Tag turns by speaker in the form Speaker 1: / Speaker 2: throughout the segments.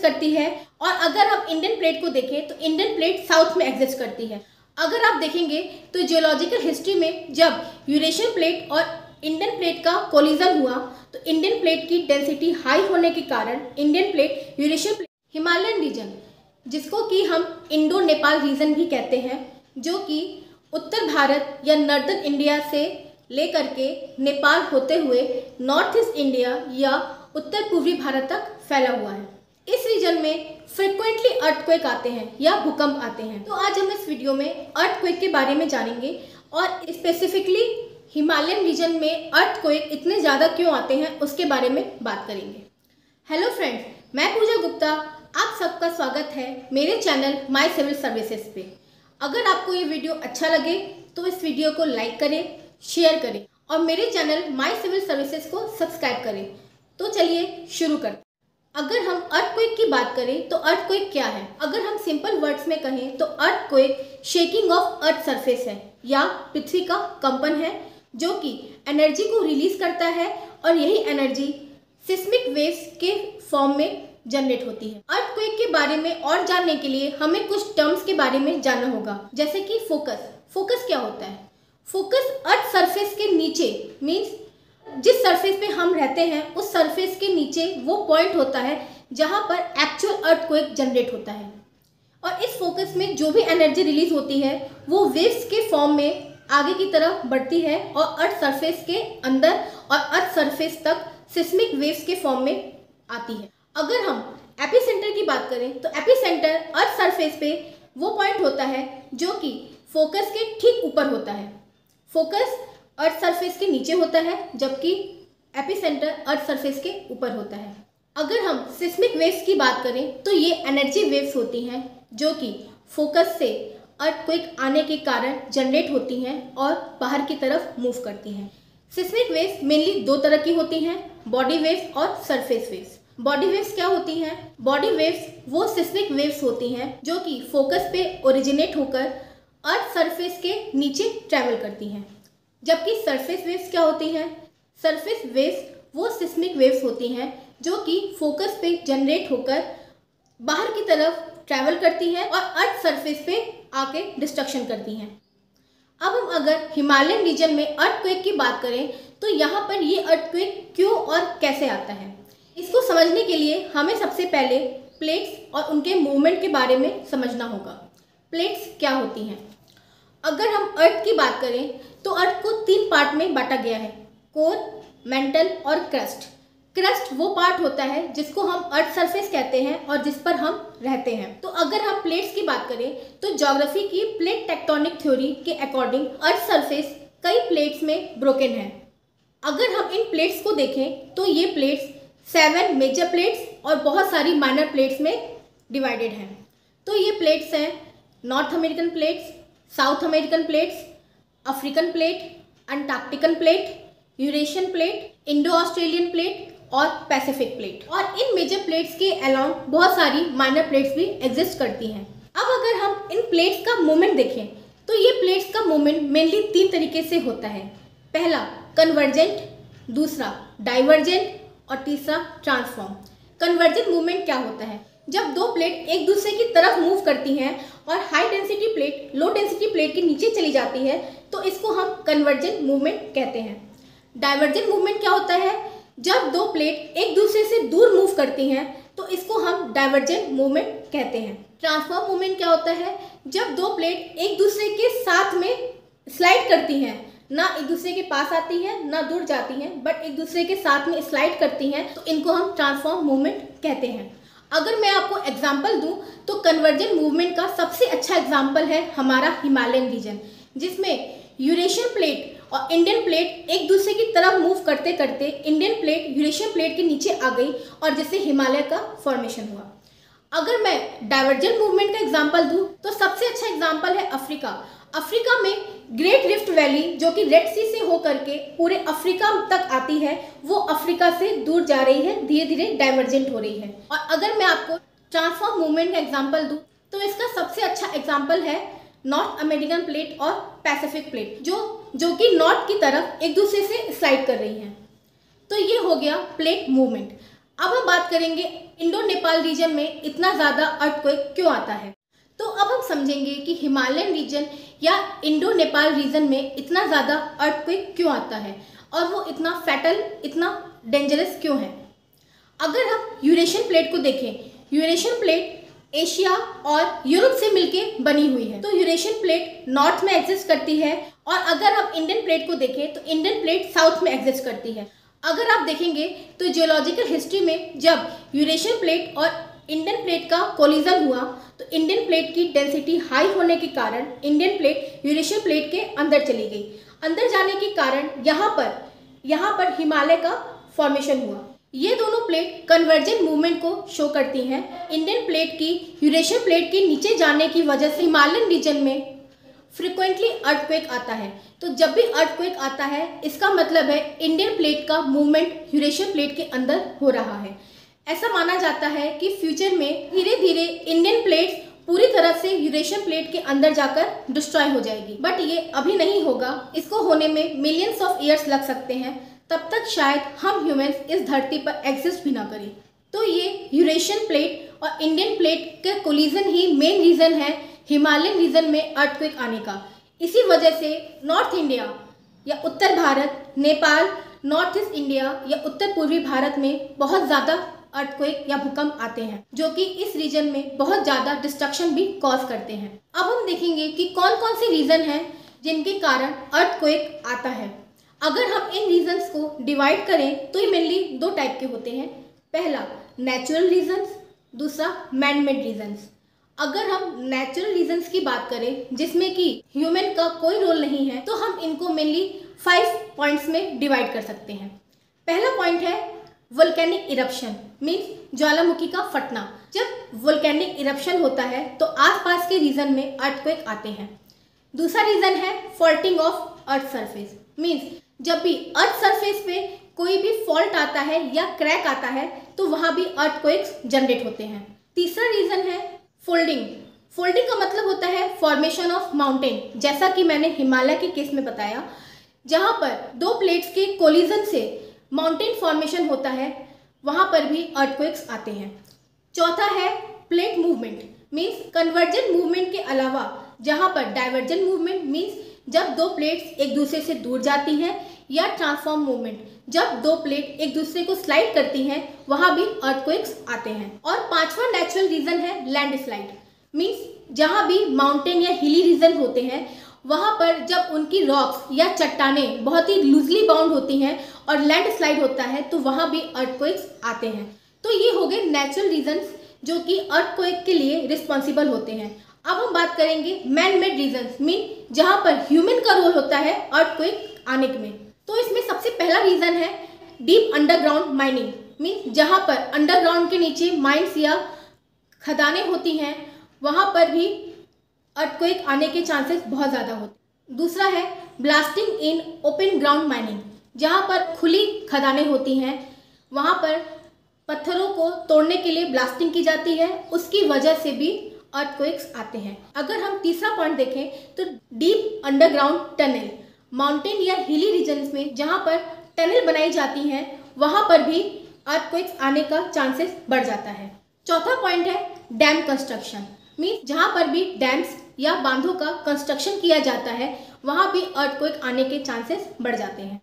Speaker 1: करती है, और अगर हम इंडियन प्लेट को देखें तो इंडियन प्लेट साउथ में एग्जिस्ट करती है। अगर आप देखेंगे तो जियोलॉजिकल हिस्ट्री में जब यूरेशियन प्लेट और इंडियन प्लेट का कोलिजन हुआ तो इंडियन प्लेट की डेंसिटी हाई होने के कारण Indian plate, Eurasian plate, Himalayan region जिसको कि हम इंडो नेपाल रीजन भी कहते हैं, जो कि उत्तर भारत या नॉर्दर्न इंडिया से लेकर के नेपाल होते हुए नॉर्थ ईस्ट इंडिया या उत्तर पूर्वी भारत तक फैला हुआ है। इस रीजन में फ्रिक्वेंटली अर्थक्वेक आते हैं या भूकंप आते हैं। तो आज हम इस वीडियो में अर्थक्वेक के बारे में जानेंगे और स्पेसिफिकली हिमालयन रीजन में अर्थक्वेक इतने ज़्यादा क्यों आते हैं उसके बारे में बात करेंगे। हेलो फ्रेंड्स, मैं पूजा गुप्ता, आप सबका स्वागत है मेरे चैनल माय सिविल सर्विसेज पे। अगर आपको ये वीडियो अच्छा लगे तो इस वीडियो को लाइक करें, शेयर करें और मेरे चैनल माय सिविल सर्विसेज को सब्सक्राइब करें। तो चलिए शुरू करते हैं। अगर हम अर्थक्वेक की बात करें तो अर्थक्वेक क्या है? अगर हम सिंपल वर्ड्स में कहें तो earthquake shaking of earth surface है या पृथ्वी का कंपन है, जो कि एनर्जी को रिलीज करता है और यही एनर्जी सिस्मिक वेव्स के फॉर्म में जनरेट होती है। अर्थक्वेक के बारे में और जानने के लिए हमें कुछ टर्म्स के बारे में जानना होगा, जैसे कि फोकस। फोकस क्या होता है? फोकस अर्थ सरफेस के नीचे मीन्स जिस सरफेस पे हम रहते हैं उस सरफेस के नीचे वो पॉइंट होता है जहाँ पर एक्चुअल अर्थक्वेक जनरेट होता है, और इस फोकस में जो भी एनर्जी रिलीज होती है वो वेव्स के फॉर्म में आगे की तरफ बढ़ती है और अर्थ सरफेस के अंदर और अर्थ सरफेस तक सिस्मिक वेव्स के फॉर्म में आती है। अगर हम एपिसेंटर की बात करें तो एपिसेंटर अर्थ सरफेस पे वो पॉइंट होता है जो कि फोकस के ठीक ऊपर होता है। फोकस अर्थ सरफेस के नीचे होता है जबकि एपिसेंटर अर्थ सरफेस के ऊपर होता है। अगर हम सिस्मिक वेव्स की बात करें तो ये एनर्जी वेव्स होती हैं जो कि फोकस से अर्थक्वेक आने के कारण जनरेट होती हैं और बाहर की तरफ मूव करती हैं। सिस्मिक वेव्स मेनली दो तरह की होती हैं, बॉडी वेव्स और सरफेस वेव्स। बॉडी वेव्स क्या होती हैं? बॉडी वेव्स वो सिस्मिक वेव्स होती हैं जो कि फोकस पे ओरिजिनेट होकर अर्थ सरफेस के नीचे ट्रैवल करती हैं, जबकि सरफेस वेव्स क्या होती हैं? सरफेस वेव्स वो सिस्मिक वेव्स होती हैं जो कि फोकस पे जनरेट होकर बाहर की तरफ ट्रैवल करती हैं और अर्थ सरफेस पे आके डिस्ट्रक्शन करती हैं। अब हम अगर हिमालयन रीजन में अर्थक्वेक की बात करें तो यहाँ पर ये अर्थक्वेक क्यों और कैसे आता है, इसको समझने के लिए हमें सबसे पहले प्लेट्स और उनके मूवमेंट के बारे में समझना होगा। प्लेट्स क्या होती हैं? अगर हम अर्थ की बात करें तो अर्थ को तीन पार्ट में बांटा गया है, कोर, मेंटल और क्रस्ट। क्रस्ट वो पार्ट होता है जिसको हम अर्थ सरफेस कहते हैं और जिस पर हम रहते हैं। तो अगर हम प्लेट्स की बात करें तो ज्योग्राफी की प्लेट टेक्टोनिक थ्योरी के अकॉर्डिंग अर्थ सरफेस कई प्लेट्स में ब्रोकन है। अगर हम इन प्लेट्स को देखें तो ये प्लेट्स 7 मेजर प्लेट्स और बहुत सारी माइनर प्लेट्स में डिवाइडेड हैं। तो ये प्लेट्स हैं North American plates, South American plates, African plate, Antarctican plate, Eurasian plate, Indo Australian plate और पैसिफिक प्लेट। और इन मेजर प्लेट्स के अलावा बहुत सारी माइनर प्लेट्स भी एग्जिस्ट करती हैं। अब अगर हम इन प्लेट्स का मूवमेंट देखें तो ये प्लेट्स का मूवमेंट मेनली तीन तरीके से होता है। पहला कन्वर्जेंट, दूसरा डाइवर्जेंट और तीसरा ट्रांसफॉर्म। कन्वर्जेंट मूवमेंट क्या होता है? जब दो प्लेट एक दूसरे की तरफ मूव करती हैं और high density plate low density plate के नीचे चली जाती है तो इसको हम कन्वर्जेंट मूवमेंट कहते हैं। डाइवर्जेंट मूवमेंट क्या होता है? जब दो प्लेट एक दूसरे से दूर मूव करती हैं तो इसको हम डाइवर्जेंट मूवमेंट कहते हैं। ट्रांसफॉर्म मूवमेंट क्या होता है? जब दो प्लेट एक दूसरे के साथ में स्लाइड करती हैं, ना एक दूसरे के पास आती हैं ना दूर जाती हैं, बट एक दूसरे के साथ में स्लाइड करती हैं, तो इनको हम ट्रांसफॉर्म मूवमेंट कहते हैं। अगर मैं आपको एग्जांपल दूं तो कन्वर्जेंट मूवमेंट का सबसे अच्छा एग्जांपल है हमारा हिमालयन रीजन, जिसमें यूरेशियन प्लेट और इंडियन प्लेट एक दूसरे की तरफ मूव करते करते इंडियन प्लेट यूरेशियन प्लेट के नीचे आ गई और जिससे हिमालय का फॉर्मेशन हुआ। अगर मैं डाइवर्जेंट मूवमेंट का एग्जांपल दूं तो सबसे अच्छा एग्जांपल है अफ्रीका। अफ्रीका में ग्रेट रिफ्ट वैली जो कि रेड सी से होकर के पूरे अफ्रीका तक आती है, वो अफ्रीका से दूर जा रही है, धीरे धीरे डाइवर्जेंट हो रही है। और अगर मैं आपको ट्रांसफॉर्म मूवमेंट का एग्जांपल दूं तो इसका सबसे अच्छा एग्जांपल है नॉर्थ अमेरिकन प्लेट और पैसिफिक प्लेट, जो कि नॉर्थ की तरफ एक दूसरे से स्लाइड कर रही हैं। तो ये हो गया प्लेट मूवमेंट। अब हम बात करेंगे इंडो नेपाल रीजन में इतना ज़्यादा अर्थक्वेक क्यों आता है। तो अब हम समझेंगे कि हिमालयन रीजन या इंडो नेपाल रीजन में इतना ज़्यादा अर्थक्वेक क्यों आता है और वो इतना फैटल, इतना डेंजरस क्यों है। अगर हम यूरेशियन प्लेट को देखें, यूरेशियन प्लेट एशिया और यूरोप से मिलके बनी हुई है। तो यूरेशियन प्लेट नॉर्थ में एग्जिस्ट करती है और अगर हम इंडियन प्लेट को देखें तो इंडियन प्लेट साउथ में एग्जिस्ट करती है। अगर आप देखेंगे तो जियोलॉजिकल हिस्ट्री में जब यूरेशियन प्लेट और इंडियन प्लेट का कोलिजन हुआ तो इंडियन प्लेट की डेंसिटी हाई होने के कारण इंडियन प्लेट यूरेशियन प्लेट के अंदर चली गई। अंदर जाने के कारण यहाँ पर हिमालय का फॉर्मेशन हुआ। ये दोनों प्लेट कन्वर्जेंट मूवमेंट को शो करती हैं। इंडियन प्लेट की यूरेशियन प्लेट के नीचे जाने की वजह से हिमालयन रीजन में फ्रिक्वेंटली अर्थक्वेक आता है। तो जब भी अर्थक्वेक आता है इसका मतलब है इंडियन प्लेट का मूवमेंट यूरेशियन प्लेट के अंदर हो रहा है। ऐसा माना जाता है कि फ्यूचर में धीरे धीरे इंडियन प्लेट्स पूरी तरह से यूरेशियन प्लेट के अंदर जाकर डिस्ट्रॉय हो जाएगी, बट ये अभी नहीं होगा। इसको होने में मिलियंस ऑफ ईयर्स लग सकते हैं। तब तक शायद हम ह्यूमंस इस धरती पर एग्जिस्ट भी ना करें। तो ये यूरेशियन प्लेट और इंडियन प्लेट का कोलिजन ही मेन रीज़न है हिमालयन रीजन में अर्थक्वेक आने का। इसी वजह से नॉर्थ इंडिया या उत्तर Bharat, Nepal, North East India या उत्तर पूर्वी भारत में बहुत ज़्यादा अर्थक्वेक या भूकंप आते हैं जो कि इस रीजन में बहुत ज़्यादा डिस्ट्रक्शन भी कॉज करते हैं। अब हम देखेंगे कि कौन कौन से रीज़न हैं जिनके कारण अर्थक्वेक आता है। अगर हम इन रीजन्स को डिवाइड करें तो ये मेनली दो टाइप के होते हैं। पहला नेचुरल रीजन्स, दूसरा मैन मेड रीजन्स। अगर हम नेचुरल रीजन्स की बात करें जिसमें कि ह्यूमन का कोई रोल नहीं है तो हम इनको मेनली 5 पॉइंट्स में डिवाइड कर सकते हैं। पहला पॉइंट है वोल्केनिक इरप्शन, मीन्स ज्वालामुखी का फटना। जब वोल्केनिक इरप्शन होता है तो आसपास के रीजन में अर्थक्वेक आते हैं। दूसरा रीजन है faulting of earth surface, means जब भी अर्थ सरफेस पे कोई भी फॉल्ट आता है या क्रैक आता है तो वहाँ भी अर्थक्वेक्स जनरेट होते हैं। तीसरा रीजन है फोल्डिंग। फोल्डिंग का मतलब होता है फॉर्मेशन ऑफ माउंटेन, जैसा कि मैंने हिमालय के केस में बताया, जहाँ पर दो प्लेट्स के कोलिजन से माउंटेन फॉर्मेशन होता है, वहाँ पर भी अर्थक्वेक्स आते हैं। चौथा है plate movement, means convergent movement के अलावा जहाँ पर डाइवर्जेंट मूवमेंट, मीन्स जब दो प्लेट्स एक दूसरे से दूर जाती हैं, या ट्रांसफॉर्म मूवमेंट, जब दो प्लेट एक दूसरे को स्लाइड करती हैं, वहाँ भी अर्थक्वेक्स आते हैं। और पांचवा नेचुरल रीजन है लैंडस्लाइड, मीन्स जहाँ भी माउंटेन या हिली रीजन होते हैं वहाँ पर जब उनकी रॉक्स या चट्टानें बहुत ही लूजली बाउंड होती हैं और लैंडस्लाइड होता है तो वहाँ भी अर्थक्वेक्स आते हैं। तो ये हो गए नेचुरल रीजन्स जो कि अर्थक्वेक के लिए रिस्पॉन्सिबल होते हैं। अब हम बात करेंगे मैन मेड रीजन्स, मीन जहाँ पर ह्यूमन का रोल होता है अर्थक्वेक आने में। तो इसमें सबसे पहला रीजन है डीप अंडरग्राउंड माइनिंग, मीन जहाँ पर अंडरग्राउंड के नीचे माइंस या खदानें होती हैं वहाँ पर भी अर्थक्वेक आने के चांसेस बहुत ज़्यादा होते हैं। दूसरा है blasting in open ground mining, जहाँ पर खुली खदानें होती हैं वहाँ पर पत्थरों को तोड़ने के लिए ब्लास्टिंग की जाती है, उसकी वजह से भी अर्थक्वेक्स आते हैं। अगर हम तीसरा पॉइंट देखें तो डीप अंडरग्राउंड टनल, माउंटेन या हिली रीजन्स में जहाँ पर टनल बनाई जाती हैं वहाँ पर भी अर्थक्वेक्स आने का चांसेस बढ़ जाता है। चौथा पॉइंट है डैम कंस्ट्रक्शन, मीन्स जहाँ पर भी डैम्स या बांधों का कंस्ट्रक्शन किया जाता है वहाँ भी अर्थक्वेक आने के चांसेस बढ़ जाते हैं।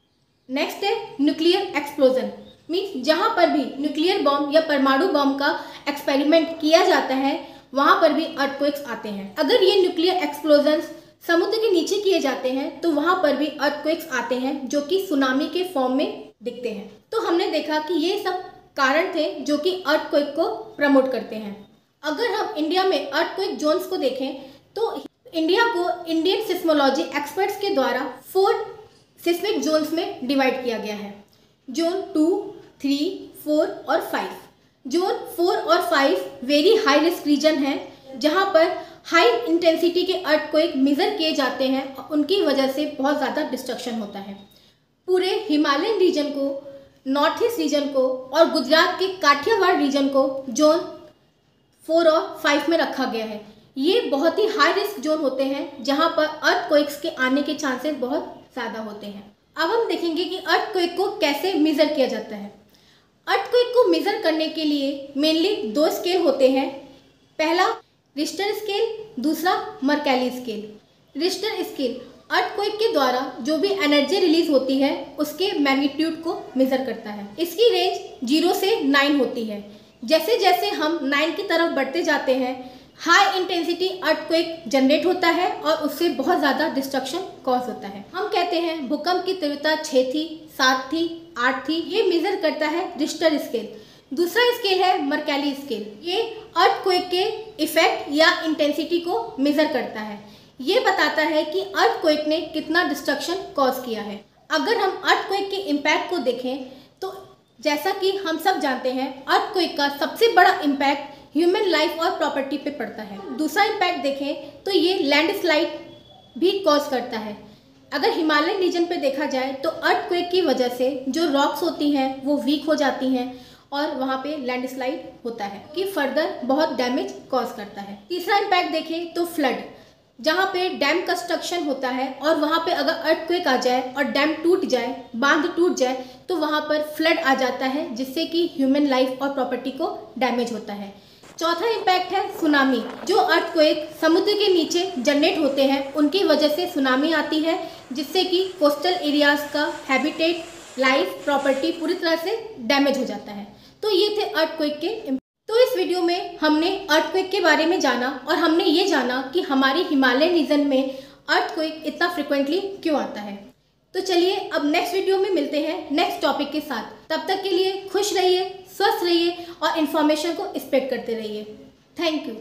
Speaker 1: नेक्स्ट है न्यूक्लियर एक्सप्लोजन, मीन्स जहाँ पर भी न्यूक्लियर बॉम्ब या परमाणु बॉम्ब का एक्सपेरिमेंट किया जाता है वहाँ पर भी अर्थक्वेक्स आते हैं। अगर ये न्यूक्लियर एक्सप्लोजन्स समुद्र के नीचे किए जाते हैं तो वहाँ पर भी अर्थक्वेक्स आते हैं जो कि सुनामी के फॉर्म में दिखते हैं। तो हमने देखा कि ये सब कारण थे जो कि अर्थक्वेक को प्रमोट करते हैं। अगर हम इंडिया में अर्थक्वेक जोन्स को देखें तो इंडिया को इंडियन सिस्मोलॉजी एक्सपर्ट्स के द्वारा 4 सिस्मिक जोन्स में डिवाइड किया गया है। जोन 2, 3, 4 और 5। जोन 4 और 5 वेरी हाई रिस्क रीजन है जहाँ पर हाई इंटेंसिटी के अर्थक्वेक मेजर किए जाते हैं और उनकी वजह से बहुत ज़्यादा डिस्ट्रक्शन होता है। पूरे हिमालयन रीजन को, नॉर्थ ईस्ट रीजन को और गुजरात के काठियावाड़ रीजन को जोन 4 और 5 में रखा गया है। ये बहुत ही हाई रिस्क जोन होते हैं जहाँ पर अर्थक्वेक्स के आने के चांसेस बहुत ज़्यादा होते हैं। अब हम देखेंगे कि अर्थक्वेक को कैसे मेजर किया जाता है। अर्थक्वेक को मेजर करने के लिए मेनली 2 स्केल होते हैं। पहला रिश्टर स्केल, दूसरा मर्कैली स्केल। रिश्टर स्केल अर्थक्वेक के द्वारा जो भी एनर्जी रिलीज होती है उसके मैग्नीट्यूड को मेजर करता है। इसकी रेंज 0 से 9 होती है। जैसे जैसे हम 9 की तरफ बढ़ते जाते हैं हाई इंटेंसिटी अर्थक्वेक जनरेट होता है और उससे बहुत ज़्यादा डिस्ट्रक्शन कॉज होता है। हम कहते हैं भूकंप की तीव्रता 6 थी, 7 थी, 8 थी। ये मेजर करता है रिश्टर स्केल। दूसरा स्केल है मर्कैली स्केल। ये अर्थक्वेक के इफेक्ट या इंटेंसिटी को मेजर करता है। ये बताता है कि अर्थक्वेक ने कितना डिस्ट्रक्शन कॉज किया है। अगर हम अर्थक्वेक के इम्पैक्ट को देखें तो जैसा कि हम सब जानते हैं अर्थक्वेक का सबसे बड़ा इम्पैक्ट ह्यूमन लाइफ और प्रॉपर्टी पे पड़ता है। दूसरा इम्पैक्ट देखें तो ये लैंडस्लाइड भी कॉज करता है। अगर हिमालयन रीजन पे देखा जाए तो अर्थक्वेक की वजह से जो रॉक्स होती हैं वो वीक हो जाती हैं और वहाँ पे लैंडस्लाइड होता है कि फर्दर बहुत डैमेज कॉज करता है। तीसरा इम्पैक्ट देखें तो फ्लड, जहाँ पे डैम कंस्ट्रक्शन होता है और वहाँ पे अगर अर्थक्वेक आ जाए और डैम टूट जाए, बांध टूट जाए तो वहाँ पर फ्लड आ जाता है जिससे कि ह्यूमन लाइफ और प्रॉपर्टी को डैमेज होता है। चौथा इम्पैक्ट है सुनामी। जो अर्थक्वेक समुद्र के नीचे जनरेट होते हैं उनकी वजह से सुनामी आती है जिससे कि कोस्टल एरियाज का हैबिटेट, लाइफ, प्रॉपर्टी पूरी तरह से डैमेज हो जाता है। तो ये थे अर्थक्वेक के। तो इस वीडियो में हमने अर्थक्वेक के बारे में जाना और हमने ये जाना कि हमारी हिमालयन रीजन में अर्थक्वेक इतना फ्रिक्वेंटली क्यों आता है। तो चलिए अब नेक्स्ट वीडियो में मिलते हैं नेक्स्ट टॉपिक के साथ। तब तक के लिए खुश रहिए, स्वस्थ रहिए और इन्फॉर्मेशन को स्प्रेड करते रहिए। Thank you.